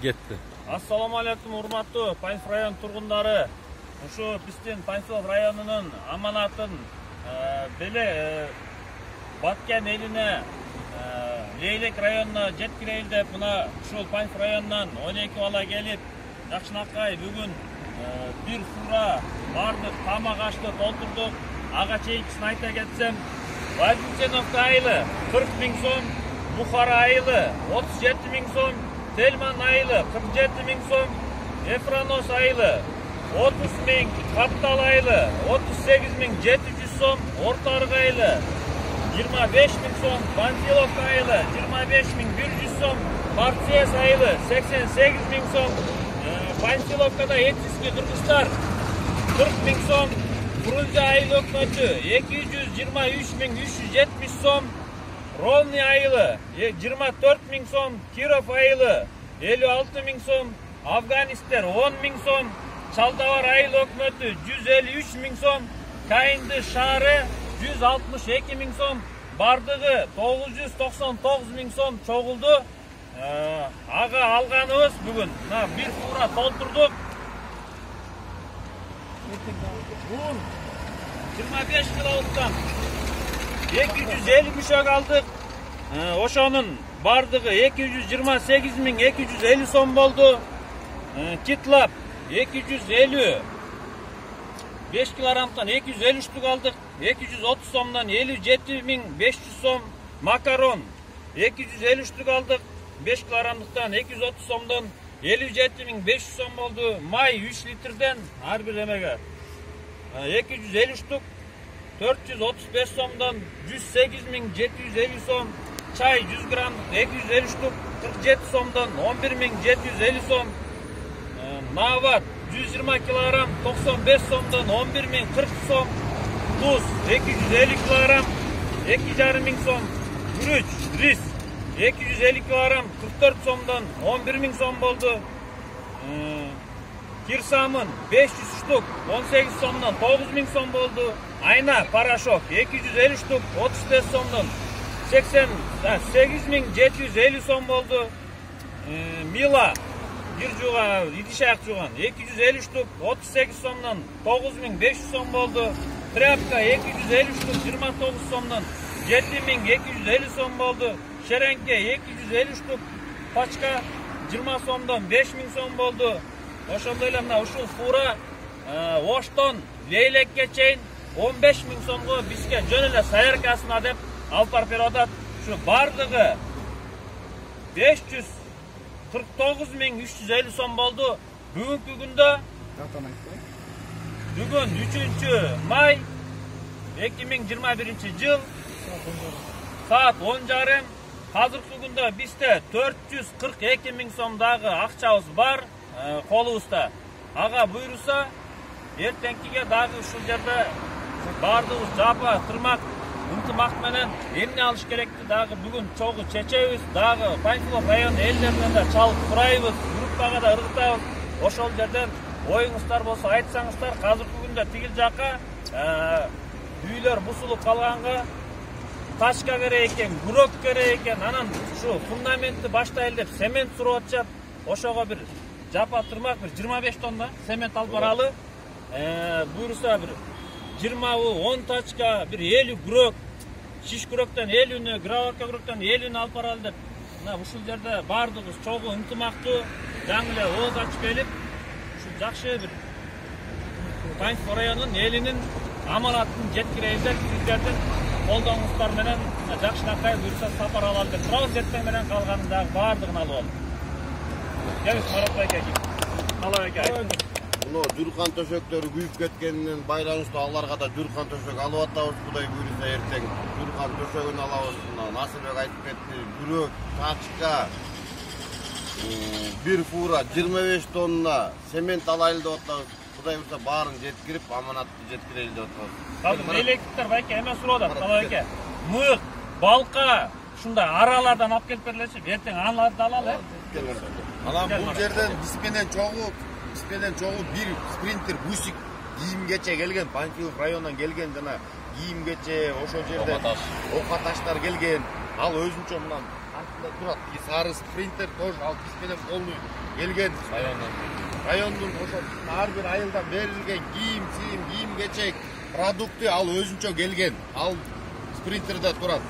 кетти. Ассаламу алейкум, урматтуу Панфилов район тургундары. Ушу биздин Панфилов районунун аманатын беле Баткен элине Лейлек районуна жеткирейли деп мына ушул Панфилов районунан 12 бала келип, жакшынакай бүгүн бир фура бардык тамак ашты толтурдук. Ага чейинкисин айта кетсем, Владимировка айылы 40 000 сом, Бухара айылы 37 000 сом, Тельман айылы 47 000 сом, Эфранос айылы 30 000, Каптал айылы 38 700 сом, Ортарык айылы 25 000 сом, Панфиловка айылы 25 100 сом, Партсиес айылы 88 000 сом, Панфиловкада этнический кыргыздар 40 000 сом, Фрунзе айылы өкмөтү 223 370 сом, Ровный айылы 24 000 сом, Киров айылы 56 000 сом, Афганистер 10 000 сом, Чалдабар айылы өкмөтү 153 000 сом, Кайынды шаары 162 000 сом, бардыгы 999 000 сом чогулду. Ага алганыбыз бүгүн бир фура толтурдук. Бун 25 килоуттан 250 мüşök алдык. Ошонун бардыгы 228 250 сом болду. Китлап 250 5 килограммдан 250 штук алдык. 230 сомдон 57 500 сом. Макарон 250 штук алдык. 5 килограммдыктан 230 сомдон 57 500 сом болду. Май 3 литрден ар бир эмеге 250 штук 435 сомдон 108 750 сом. Чай 100 грамм 250 штук 47 сомдон 11 750 сом. Нават 120 килограмм 95 сомдон 11 40 сом. Туз 250 килограмм 2,5 сом. Күрүч, рис 250 килограмм 44 сомдон 11 сом болду. Кирсамын 500 штук 18 сомдон 9 сом болду. Айна порошок 250 штук 35 сомдон 88 750 сом болду. Мила бир жуга идишак жуган 250 штук 38 сомдон 9500 сом болду. Тряпка 250 штук 29 сомдон 7250 сом болду. Шеренке 250 штук пачка 20 сомдон 5000 сом болду. Ошондой эле мына ушул фура Оштон Лейлекке чейин 15 000 сомго бизге жөн эле саяркасына деп алып барып берип атат. Ушу бардыгы 549 350 сом болду. Бүгүнкү күндө бүгүн 3 май 2021 жыл саат 10:30. Азыркы күндө бизде 442 000 сом дагы акчабыз бар колубузда. Ага буйруса эртеңкиге дагы ушул жерде бардыгыбыз жапа тырмак ынтымак менен эмне алыш керекти дагы бүгүн чогуу чечебиз. Дагы Панфилов район элдеринен да чалып сурайбыз, группага да ыргытабыз. Ошол жерден оюңуздар болсо айтсаңыздар. Азыркы күндө тигил жака үйлөр бусулуп калганга тачка керек экен, күрөк керек экен. Анан ушу фундаментти баштайлы деп цемент суруп атышат. Ошого бир жапа тырмак бир 25 тонна цемент алып баралы. Буйруса бир 20 10 тачка, бир 50 күрөк, шиш күрөктөн 50-нү, граварка күрөктөн 50-нү алып баралы деп. Мына ушул жерде бардыгыбыз чогуу ынтымактуу, жаңы эле ооз ачып келип, ушу жакшы бир Панфилов районунун элинин аманатын жеткирейбиз деп сиздердин колдооңуздар менен жакшынакай буйруса сапар алалы деп турабыз. Эртең менен калганын дагы бардыгын алып алып. Келиңиз Марат байке. Алла байке. Мына жүркан төшөктөрү күйүп кеткенинен байланыштуу аларга да жүркан төшөк алып атабыз. Кудай буйруса эртең жүркан төшөгүн алабыз. Насырбек айтып кетти. Күрөк, тачка, бир фура 25 тонна цемент алайлы деп атабыз. Кудай буйруса баарын жеткирип, аманатты жеткирели деп атабыз. Азыр электриктер байке эме сурап атат. Алла байке. Мык, балка ушундай аралардан алып келип берлечи. Эртең аналарды алалы. Анан бул жерден биз менен чогуу бир спринтер бусик кийимгече келген, Панфилов районунан келген жана кийимгече ошол жерде ока таштар келген. Ал өзүнчө мына артында турат. И сары спринтер тоже ал биз менен колдуу келген райондун ошо ар бир айылдан берилген кийим-кечек, продукты ал өзүнчө келген. Ал спринтерде турат.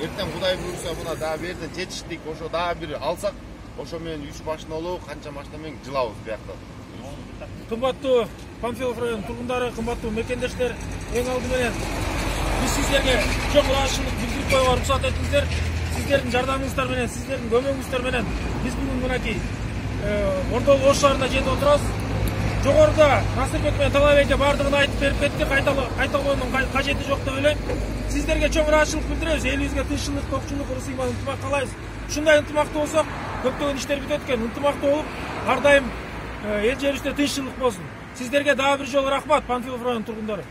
Эртең Кудай буйруса мына дагы бу жерден жетиштик, ошо дагы бир алсак, ошо менен 3 машиналуу канча машина менен жылабыз биякта. Кымбаттуу Панфилов район тургундары, кымбаттуу мекендештер, эң алды менен биз сиздерге чоң ыраазычылык билдирип коюуга уруксат этиңиздер. Сиздердин жардамыңыздар менен, сиздердин көмөгүңүздөр менен биз бүгүн мынакей Ордол Ош шаарында жетип отурабыз. Жогоруда Насырбек менен Талайбек эке бардыгын айтып берип кетти, кайталоонун кажети жок деп ойлойм. Сиздерге чоң ыраазычылык билдиребиз. Элибизге тынччылык, токчулук, ырыс ыйман, ынтымак каалайбыз. Ушундай ынтымактуу болсок, көптөгөн иштер бүтөт экен. Ынтымактуу болуп, ар дайым эл жерибизде тынччылык болсун. Сиздерге дагы бир жолу рахмат, Панфилов районунун тургундары.